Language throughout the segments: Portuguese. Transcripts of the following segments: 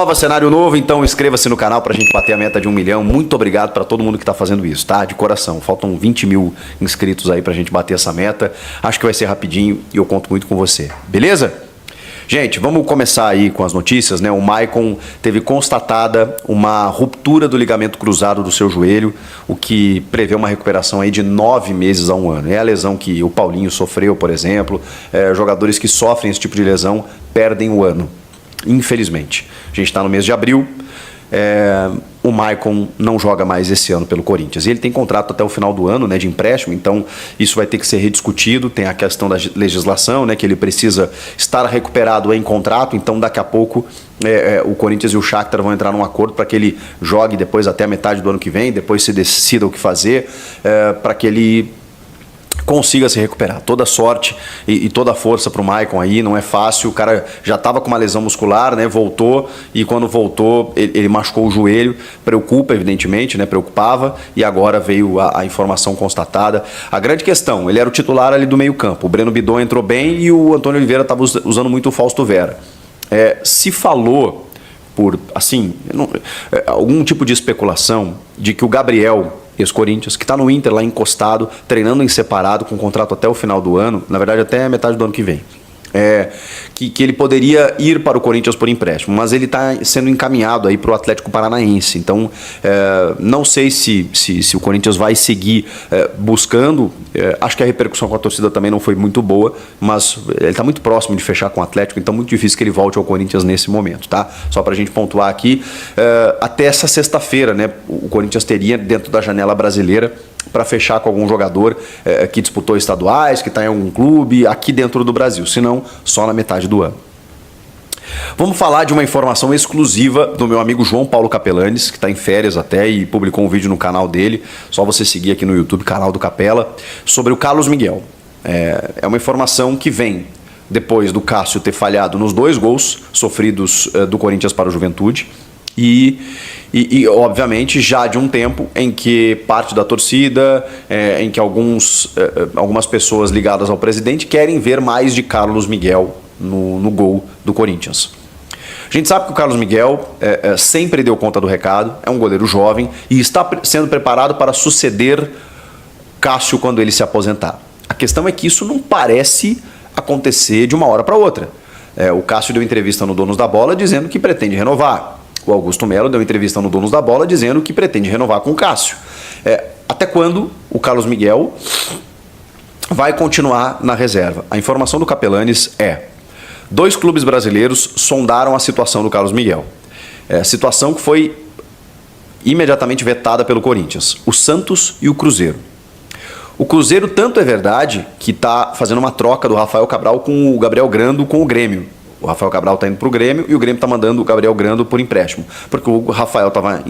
Nova cenário novo, então inscreva-se no canal pra gente bater a meta de 1 milhão. Muito obrigado pra todo mundo que tá fazendo isso, tá? De coração. Faltam 20 mil inscritos aí pra gente bater essa meta. Acho que vai ser rapidinho e eu conto muito com você. Beleza? Gente, vamos começar aí com as notícias, né? O Maicon teve constatada uma ruptura do ligamento cruzado do seu joelho, o que prevê uma recuperação aí de 9 meses a 1 ano. É a lesão que o Paulinho sofreu, por exemplo. Jogadores que sofrem esse tipo de lesão perdem o ano. Infelizmente. A gente está no mês de abril, o Maicon não joga mais esse ano pelo Corinthians. E ele tem contrato até o final do ano, né, de empréstimo, então isso vai ter que ser rediscutido. Tem a questão da legislação, né, que ele precisa estar recuperado em contrato, então daqui a pouco o Corinthians e o Shakhtar vão entrar num acordo para que ele jogue depois até a metade do ano que vem, depois se decida o que fazer, para que ele consiga se recuperar. Toda sorte e toda força para o Maicon aí, não é fácil. O cara já estava com uma lesão muscular, né? Voltou, e quando voltou ele machucou o joelho. Preocupa, evidentemente, né? Preocupava, e agora veio a informação constatada. A grande questão, ele era o titular ali do meio campo. O Breno Bidon entrou bem e o Antônio Oliveira estava usando muito o Fausto Vera. Se falou por, assim, algum tipo de especulação de que o Gabriel, ex-Corinthians, que está no Inter lá encostado, treinando em separado, com contrato até o final do ano, na verdade até a metade do ano que vem, que ele poderia ir para o Corinthians por empréstimo, mas ele está sendo encaminhado aí para o Atlético Paranaense. Então não sei se o Corinthians vai seguir buscando. Acho que a repercussão com a torcida também não foi muito boa, mas ele está muito próximo de fechar com o Atlético, então muito difícil que ele volte ao Corinthians nesse momento, tá? Só para a gente pontuar aqui, até essa sexta-feira, né, o Corinthians teria dentro da janela brasileira para fechar com algum jogador que disputou estaduais, que está em algum clube aqui dentro do Brasil, senão só na metade do ano. Vamos falar de uma informação exclusiva do meu amigo João Paulo Capelanes, que está em férias até e publicou um vídeo no canal dele, só você seguir aqui no YouTube, canal do Capela, sobre o Carlos Miguel. É uma informação que vem depois do Cássio ter falhado nos 2 gols sofridos do Corinthians para o Juventude, e obviamente já de um tempo em que parte da torcida, em que algumas pessoas ligadas ao presidente querem ver mais de Carlos Miguel no gol do Corinthians. A gente sabe que o Carlos Miguel sempre deu conta do recado, é um goleiro jovem e está sendo preparado para suceder Cássio quando ele se aposentar. A questão é que isso não parece acontecer de uma hora para outra. O Cássio deu entrevista no Donos da Bola dizendo que pretende renovar. O Augusto Melo deu entrevista no Donos da Bola dizendo que pretende renovar com o Cássio. Até quando o Carlos Miguel vai continuar na reserva? A informação do Capelanes 2 clubes brasileiros sondaram a situação do Carlos Miguel. Situação que foi imediatamente vetada pelo Corinthians. O Santos e o Cruzeiro. O Cruzeiro tanto é verdade que está fazendo uma troca do Rafael Cabral com o Gabriel Grando com o Grêmio. O Rafael Cabral está indo para o Grêmio e o Grêmio está mandando o Gabriel Grando por empréstimo, porque o Rafael estava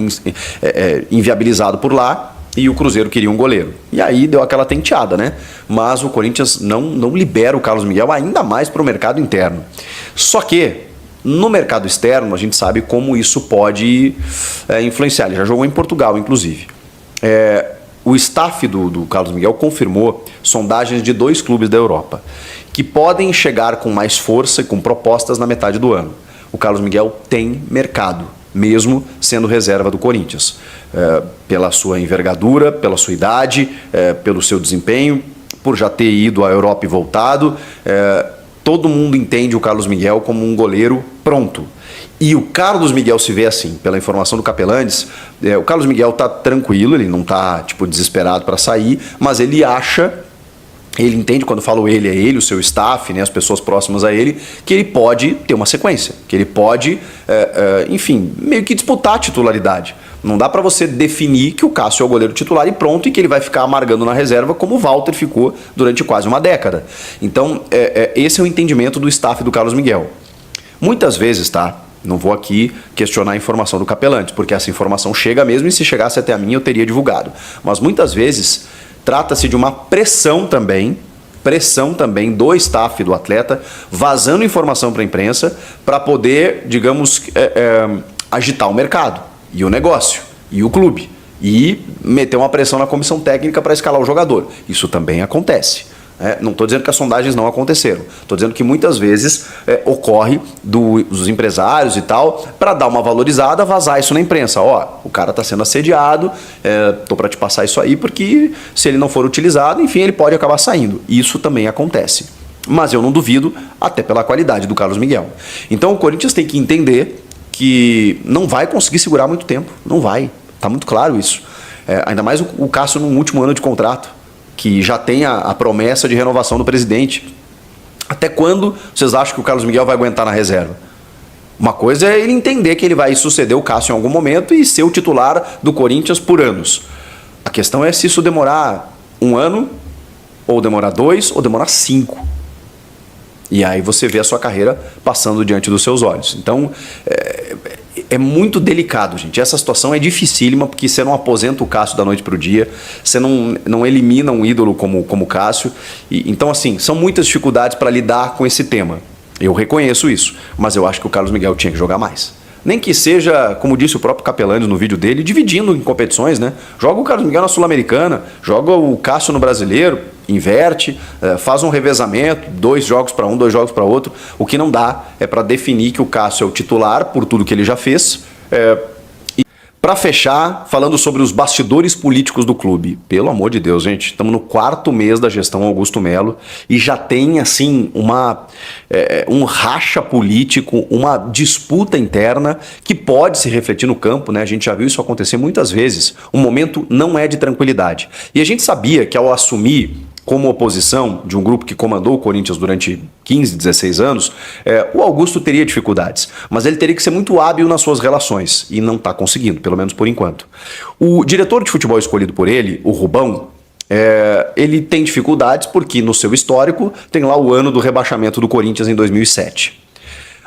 inviabilizado por lá e o Cruzeiro queria um goleiro. E aí deu aquela tenteada, né? Mas o Corinthians não libera o Carlos Miguel, ainda mais para o mercado interno. Só que no mercado externo a gente sabe como isso pode influenciar. Ele já jogou em Portugal, inclusive. O staff do Carlos Miguel confirmou sondagens de 2 clubes da Europa que podem chegar com mais força e com propostas na metade do ano. O Carlos Miguel tem mercado, mesmo sendo reserva do Corinthians, pela sua envergadura, pela sua idade, pelo seu desempenho, por já ter ido à Europa e voltado. Todo mundo entende o Carlos Miguel como um goleiro pronto. E o Carlos Miguel se vê assim, pela informação do Capelanes, o Carlos Miguel está tranquilo, ele não está desesperado para sair, mas ele entende, quando falo ele, é ele, o seu staff, né, as pessoas próximas a ele, que ele pode ter uma sequência, que ele pode, enfim, meio que disputar a titularidade. Não dá para você definir que o Cássio é o goleiro titular e pronto, e que ele vai ficar amargando na reserva como o Walter ficou durante quase uma década. Então, esse é o entendimento do staff do Carlos Miguel. Muitas vezes, tá? Não vou aqui questionar a informação do Capelanes, porque essa informação chega mesmo e se chegasse até a mim eu teria divulgado. Mas muitas vezes trata-se de uma pressão também do staff do atleta, vazando informação para a imprensa para poder, digamos, agitar o mercado e o negócio e o clube e meter uma pressão na comissão técnica para escalar o jogador. Isso também acontece. Não estou dizendo que as sondagens não aconteceram. Estou dizendo que muitas vezes ocorre dos empresários e tal, para dar uma valorizada, vazar isso na imprensa. Ó, o cara está sendo assediado, estou para te passar isso aí, porque se ele não for utilizado, enfim, ele pode acabar saindo. Isso também acontece. Mas eu não duvido, até pela qualidade do Carlos Miguel. Então o Corinthians tem que entender que não vai conseguir segurar muito tempo. Não vai. Está muito claro isso. Ainda mais o Cássio no último ano de contrato, que já tem a promessa de renovação do presidente. Até quando vocês acham que o Carlos Miguel vai aguentar na reserva? Uma coisa é ele entender que ele vai suceder o Cássio em algum momento e ser o titular do Corinthians por anos. A questão é se isso demorar 1 ano, ou demorar 2, ou demorar 5. E aí você vê a sua carreira passando diante dos seus olhos. Então, é muito delicado, gente. Essa situação é dificílima, porque você não aposenta o Cássio da noite para o dia, você não elimina um ídolo como o Cássio. Então, assim, são muitas dificuldades para lidar com esse tema. Eu reconheço isso, mas eu acho que o Carlos Miguel tinha que jogar mais. Nem que seja, como disse o próprio Capelani no vídeo dele, dividindo em competições, né? Joga o Carlos Miguel na Sul-Americana, joga o Cássio no Brasileiro, inverte, faz um revezamento, 2 jogos para um, 2 jogos para outro. O que não dá é para definir que o Cássio é o titular por tudo que ele já fez. Para fechar, falando sobre os bastidores políticos do clube. Pelo amor de Deus, gente, estamos no 4º mês da gestão Augusto Melo e já tem, assim, um racha político, uma disputa interna que pode se refletir no campo, né? A gente já viu isso acontecer muitas vezes. O momento não é de tranquilidade. E a gente sabia que ao assumir como oposição de um grupo que comandou o Corinthians durante 15, 16 anos, o Augusto teria dificuldades, mas ele teria que ser muito hábil nas suas relações, e não está conseguindo, pelo menos por enquanto. O diretor de futebol escolhido por ele, o Rubão, ele tem dificuldades porque no seu histórico tem lá o ano do rebaixamento do Corinthians em 2007.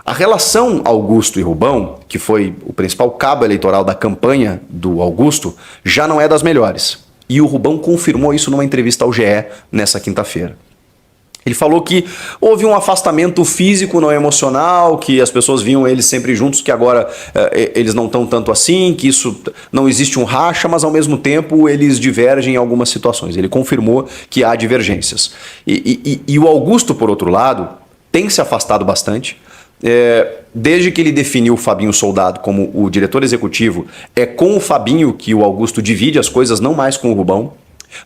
A relação Augusto e Rubão, que foi o principal cabo eleitoral da campanha do Augusto, já não é das melhores. E o Rubão confirmou isso numa entrevista ao GE nessa quinta-feira. Ele falou que houve um afastamento físico, não emocional, que as pessoas viam eles sempre juntos, que agora eles não estão tanto assim, que isso não existe um racha, mas ao mesmo tempo eles divergem em algumas situações. Ele confirmou que há divergências. E o Augusto, por outro lado, tem se afastado bastante. Desde que ele definiu o Fabinho Soldado como o diretor executivo, é com o Fabinho que o Augusto divide as coisas, não mais com o Rubão.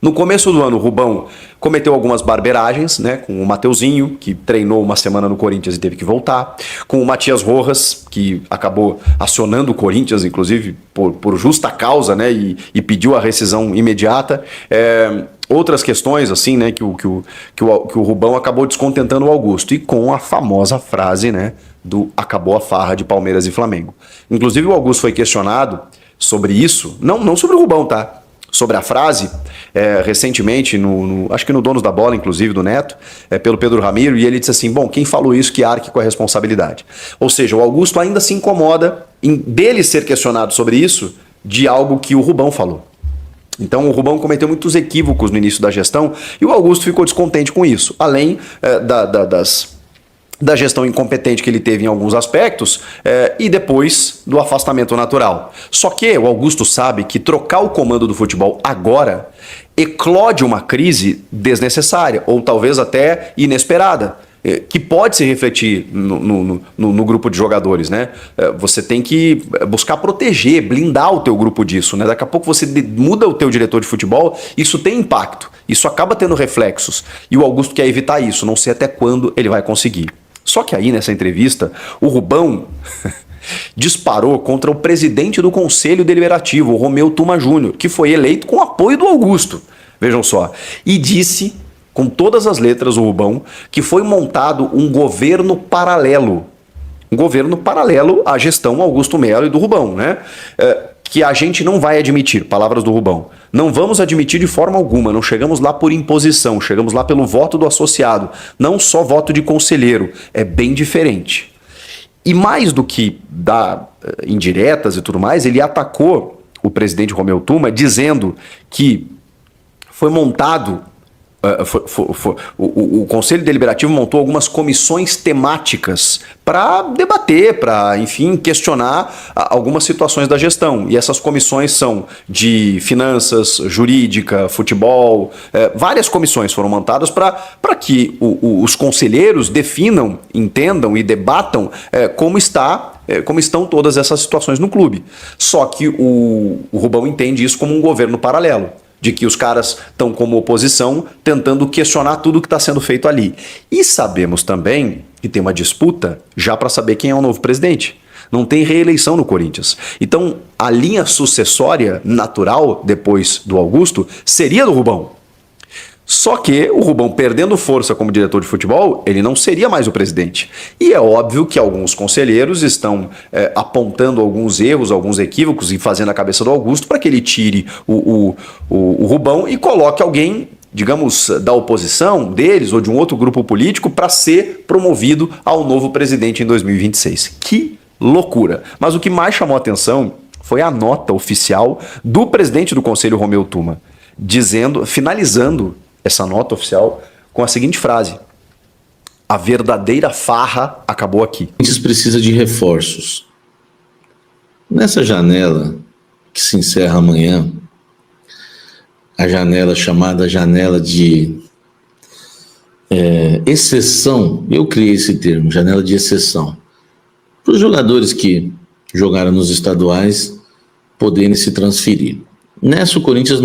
No começo do ano, o Rubão cometeu algumas barbeiragens, né, com o Mateuzinho, que treinou uma semana no Corinthians e teve que voltar, com o Matias Rojas, que acabou acionando o Corinthians, inclusive, por justa causa, né, e pediu a rescisão imediata. Outras questões, assim, né, que o Rubão acabou descontentando o Augusto, e com a famosa frase, né, do acabou a farra de Palmeiras e Flamengo. Inclusive, o Augusto foi questionado sobre isso, não sobre o Rubão, tá? Sobre a frase, recentemente, acho que no Donos da Bola, inclusive, do Neto, pelo Pedro Ramiro, e ele disse assim, bom, quem falou isso que arque com a responsabilidade. Ou seja, o Augusto ainda se incomoda dele ser questionado sobre isso, de algo que o Rubão falou. Então o Rubão cometeu muitos equívocos no início da gestão e o Augusto ficou descontente com isso, além da gestão incompetente que ele teve em alguns aspectos e depois do afastamento natural. Só que o Augusto sabe que trocar o comando do futebol agora eclode uma crise desnecessária ou talvez até inesperada, que pode se refletir no grupo de jogadores, né? Você tem que buscar proteger, blindar o teu grupo disso, né? Daqui a pouco você muda o teu diretor de futebol, isso tem impacto, isso acaba tendo reflexos, e o Augusto quer evitar isso, não sei até quando ele vai conseguir. Só que aí, nessa entrevista, o Rubão disparou contra o presidente do Conselho Deliberativo, o Romeu Tuma Júnior, que foi eleito com apoio do Augusto, vejam só, e disse, com todas as letras, o Rubão, que foi montado um governo paralelo. Um governo paralelo à gestão Augusto Melo e do Rubão, né? Que a gente não vai admitir, palavras do Rubão. Não vamos admitir de forma alguma, não chegamos lá por imposição, chegamos lá pelo voto do associado, não só voto de conselheiro, é bem diferente. E mais do que dar indiretas e tudo mais, ele atacou o presidente Romeu Tuma dizendo que foi montado O Conselho Deliberativo montou algumas comissões temáticas para debater, para, enfim, questionar algumas situações da gestão. E essas comissões são de finanças, jurídica, futebol. Várias comissões foram montadas para que os conselheiros definam, entendam e debatam como estão todas essas situações no clube. Só que o Rubão entende isso como um governo paralelo, de que os caras estão como oposição tentando questionar tudo que está sendo feito ali. E sabemos também que tem uma disputa já para saber quem é o novo presidente. Não tem reeleição no Corinthians. Então, a linha sucessória natural, depois do Augusto, seria do Rubão. Só que o Rubão, perdendo força como diretor de futebol, ele não seria mais o presidente. E é óbvio que alguns conselheiros estão apontando alguns erros, alguns equívocos e fazendo a cabeça do Augusto para que ele tire o Rubão e coloque alguém, digamos, da oposição deles ou de um outro grupo político para ser promovido ao novo presidente em 2026. Que loucura! Mas o que mais chamou a atenção foi a nota oficial do presidente do Conselho, Romeu Tuma, finalizando essa nota oficial com a seguinte frase: a verdadeira farra acabou aqui. O Corinthians precisa de reforços. Nessa janela que se encerra amanhã, a janela chamada janela de exceção, eu criei esse termo, janela de exceção, para os jogadores que jogaram nos estaduais poderem se transferir. Nessa o Corinthians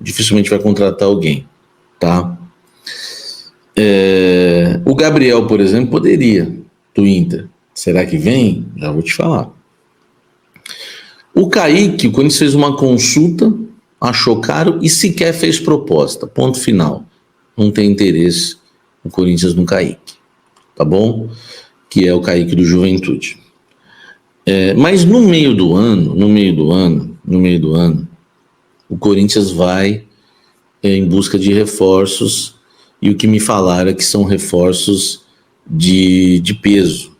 dificilmente vai contratar alguém. Tá? O Gabriel, por exemplo, poderia, do Inter. Será que vem? Já vou te falar. O Kaique, o Corinthians fez uma consulta, achou caro e sequer fez proposta. Ponto final. Não tem interesse o Corinthians no Kaique. Tá bom? Que é o Kaique do Juventude. Mas no meio do ano, o Corinthians vai em busca de reforços, e o que me falaram é que são reforços de peso,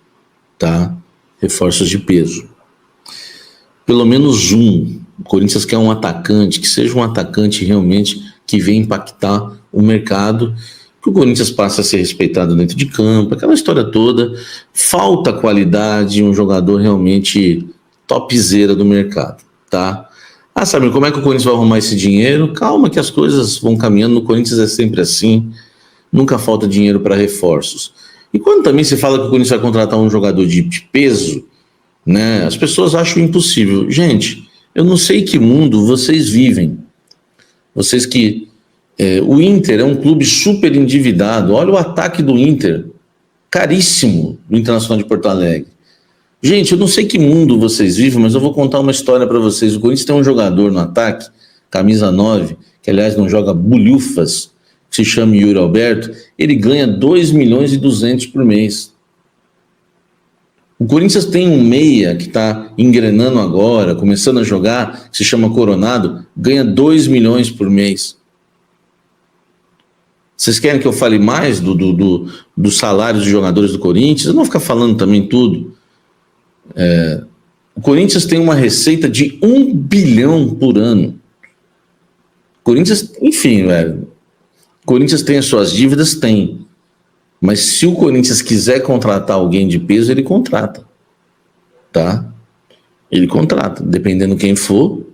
tá? Reforços de peso. Pelo menos um. O Corinthians quer um atacante, que seja um atacante realmente que venha impactar o mercado, que o Corinthians passe a ser respeitado dentro de campo, aquela história toda. Falta qualidade, um jogador realmente topzera do mercado, tá? Sabe, como é que o Corinthians vai arrumar esse dinheiro? Calma que as coisas vão caminhando, no Corinthians é sempre assim, nunca falta dinheiro para reforços. E quando também se fala que o Corinthians vai contratar um jogador de peso, né, as pessoas acham impossível. Gente, eu não sei que mundo vocês vivem. Vocês que... o Inter é um clube super endividado, olha o ataque do Inter, caríssimo, do Internacional de Porto Alegre. Gente, eu não sei que mundo vocês vivem, mas eu vou contar uma história para vocês. O Corinthians tem um jogador no ataque, camisa 9, que aliás não joga bulhufas, que se chama Yuri Alberto, ele ganha 2.200.000 por mês. O Corinthians tem um meia que está engrenando agora, começando a jogar, que se chama Coronado, ganha 2 milhões por mês. Vocês querem que eu fale mais dos salários dos jogadores do Corinthians? Eu não vou ficar falando também tudo. O Corinthians tem uma receita de 1 bilhão por ano. Corinthians, enfim, velho. Corinthians tem as suas dívidas? Tem. Mas se o Corinthians quiser contratar alguém de peso, ele contrata. Tá? Ele contrata, dependendo quem for.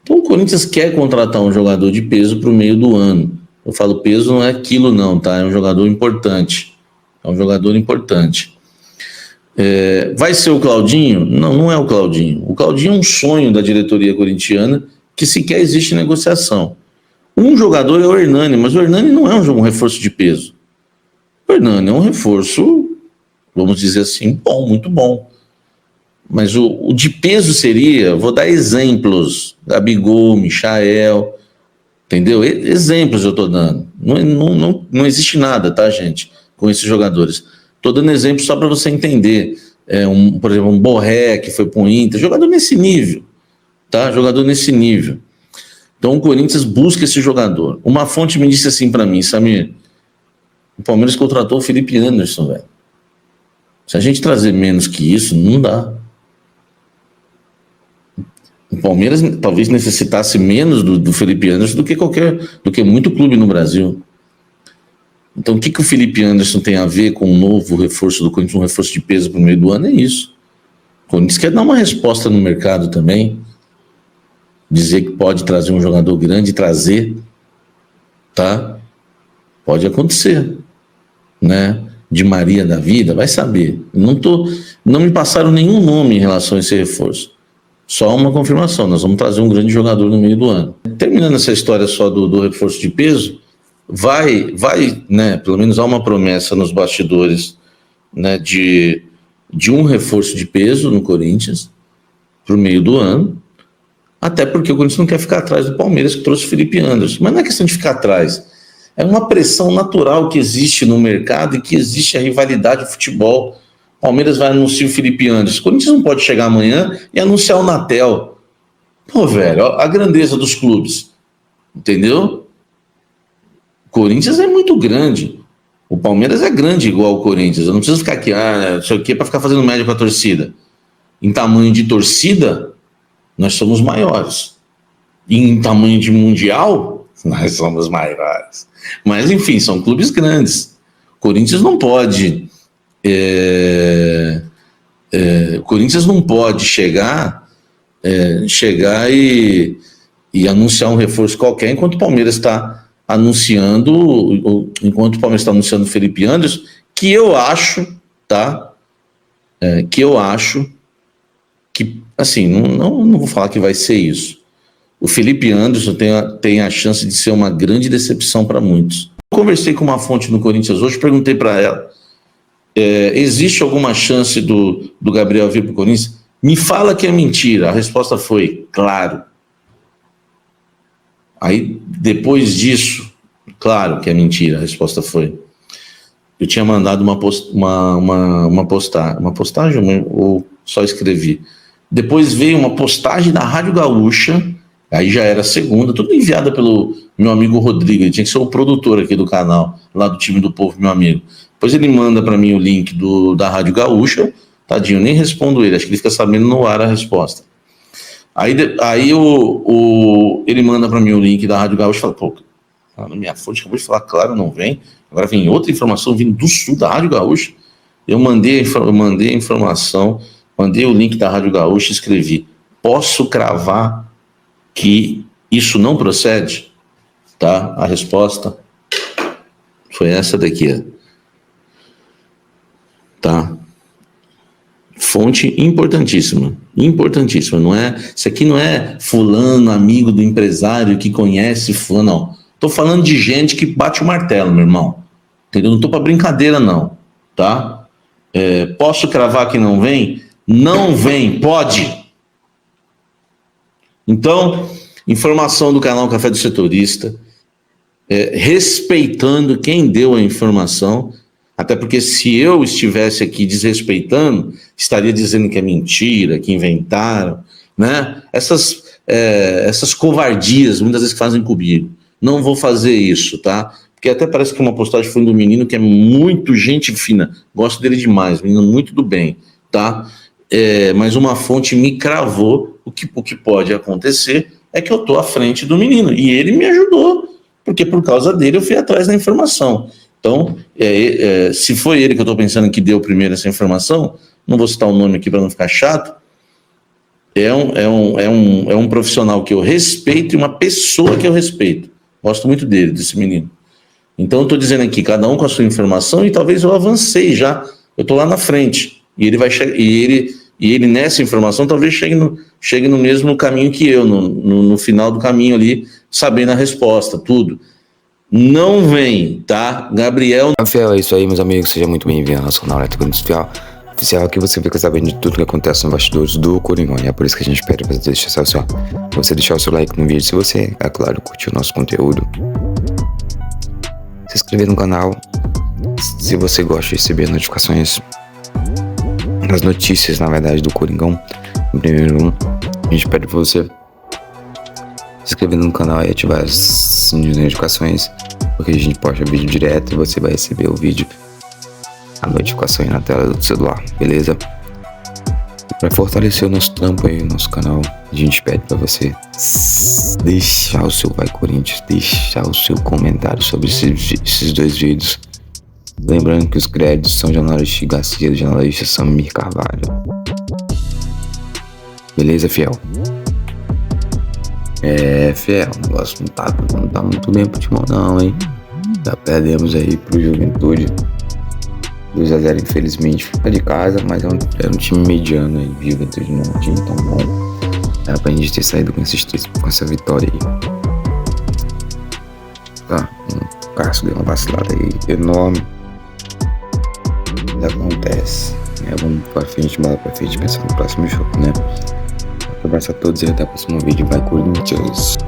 Então o Corinthians quer contratar um jogador de peso para o meio do ano. Eu falo peso, não é quilo não, tá? É um jogador importante. É um jogador importante. Vai ser o Claudinho? Não, não é o Claudinho. O Claudinho é um sonho da diretoria corintiana que sequer existe negociação. Um jogador é o Hernani, mas o Hernani não é um reforço de peso. O Hernani é um reforço, vamos dizer assim, bom, muito bom. Mas o de peso seria, vou dar exemplos, Gabigol, Michael, entendeu? Exemplos eu estou dando. Não existe nada, tá, gente, com esses jogadores. Estou dando exemplo só para você entender. Por exemplo, um Borré que foi para o Inter, jogador nesse nível, tá? Jogador nesse nível. Então o Corinthians busca esse jogador. Uma fonte me disse assim para mim, Samir, o Palmeiras contratou o Felipe Anderson, velho. Se a gente trazer menos que isso, não dá. O Palmeiras talvez necessitasse menos do Felipe Anderson do que muito clube no Brasil. Então, o que o Felipe Anderson tem a ver com um novo reforço do Corinthians, um reforço de peso para o meio do ano? É isso. O Corinthians quer dar uma resposta no mercado também, dizer que pode trazer um jogador grande, trazer, tá? Pode acontecer, né? De Maria da vida, vai saber. Não me passaram nenhum nome em relação a esse reforço. Só uma confirmação, nós vamos trazer um grande jogador no meio do ano. Terminando essa história só do reforço de peso, vai, né, pelo menos há uma promessa nos bastidores, né, de um reforço de peso no Corinthians para o meio do ano, até porque o Corinthians não quer ficar atrás do Palmeiras, que trouxe o Felipe Anderson. Mas não é questão de ficar atrás, é uma pressão natural que existe no mercado e que existe a rivalidade do futebol. O Palmeiras vai anunciar o Felipe Anderson. O Corinthians não pode chegar amanhã e anunciar o Natel. Pô, velho, a grandeza dos clubes. Entendeu? O Corinthians é muito grande. O Palmeiras é grande igual o Corinthians. Eu não preciso ficar aqui, não sei o quê, para ficar fazendo média com a torcida. Em tamanho de torcida, nós somos maiores. E em tamanho de mundial, nós somos maiores. Mas, enfim, são clubes grandes. O Corinthians não pode... o Corinthians não pode chegar e anunciar um reforço qualquer enquanto o Palmeiras está anunciando o Felipe Anderson, que eu acho, tá? Que, assim, não vou falar que vai ser isso. O Felipe Anderson tem a chance de ser uma grande decepção para muitos. Eu conversei com uma fonte no Corinthians hoje, perguntei para ela, existe alguma chance do Gabriel vir para o Corinthians? Me fala que é mentira. A resposta foi, claro. Aí, depois disso, claro que é mentira, a resposta foi. Eu tinha mandado uma postagem, ou só escrevi. Depois veio uma postagem da Rádio Gaúcha, aí já era a segunda, tudo enviada pelo meu amigo Rodrigo, ele tinha que ser o produtor aqui do canal, lá do time do Povo, meu amigo. Depois ele manda para mim o link da Rádio Gaúcha, tadinho, nem respondo ele, acho que ele fica sabendo no ar a resposta. Aí ele manda para mim o link da Rádio Gaúcha e fala, pô, na minha fonte acabou de falar, claro, não vem, agora vem outra informação vindo do sul da Rádio Gaúcha. Eu mandei a informação, mandei o link da Rádio Gaúcha e escrevi, posso cravar que isso não procede? Tá? A resposta foi essa daqui, tá? Fonte importantíssima, isso aqui não é fulano, amigo do empresário que conhece fulano, não. Tô falando de gente que bate o martelo, meu irmão, entendeu? Não tô para brincadeira não, tá? Posso cravar que não vem? Não vem, pode. Então, informação do canal Café do Setorista, respeitando quem deu a informação, até porque se eu estivesse aqui desrespeitando, estaria dizendo que é mentira, que inventaram, né? Essas covardias, muitas vezes que fazem comigo. Não vou fazer isso, tá? Porque até parece que uma postagem foi do menino que é muito gente fina, gosto dele demais, menino muito do bem, tá? Mas uma fonte me cravou o que pode acontecer é que eu tô à frente do menino, e ele me ajudou, porque por causa dele eu fui atrás da informação. Então, se foi ele que eu estou pensando que deu primeiro essa informação, não vou citar o nome aqui para não ficar chato, é um profissional que eu respeito e uma pessoa que eu respeito. Gosto muito dele, desse menino. Então, eu estou dizendo aqui, cada um com a sua informação, e talvez eu avancei já, eu estou lá na frente, e ele vai ele nessa informação talvez chegue no mesmo caminho que eu, no final do caminho ali, sabendo a resposta, tudo. Não vem, tá? Gabriel... Fiel, é isso aí, meus amigos. Seja muito bem-vindo ao nosso canal Eletrônicos Fiel. Oficial, que você fica sabendo de tudo que acontece nos bastidores do Coringão. E é por isso que a gente pede pra você deixar o seu like no vídeo, se você, é claro, curtiu o nosso conteúdo. Se inscrever no canal, se você gosta de receber notificações, as notícias, na verdade, do Coringão, em primeiro, a gente pede pra você se inscrever no canal e ativar as sininhos de notificações, porque a gente posta vídeo direto e você vai receber o vídeo, a notificação aí na tela do celular, beleza? Pra fortalecer o nosso trampo aí, o nosso canal, a gente pede pra você deixar o seu Vai Corinthians, deixar o seu comentário sobre esses 2 vídeos. Lembrando que os créditos são jornalista Garcia e jornalista Samir Carvalho. Beleza, fiel? Fiel, o negócio não tá muito bem pro Timão não, hein? Já perdemos aí pro Juventude. 2-0, infelizmente, fica de casa, mas é um time mediano aí. Juventude não é um time tão bom. Dá pra gente ter saído com essa vitória aí. Tá, o Cássio deu uma vacilada aí enorme. Acontece. Vamos pra frente, bola pra frente, pensando no próximo jogo, né? Um abraço a todos e até o próximo vídeo. Vai Corinthians!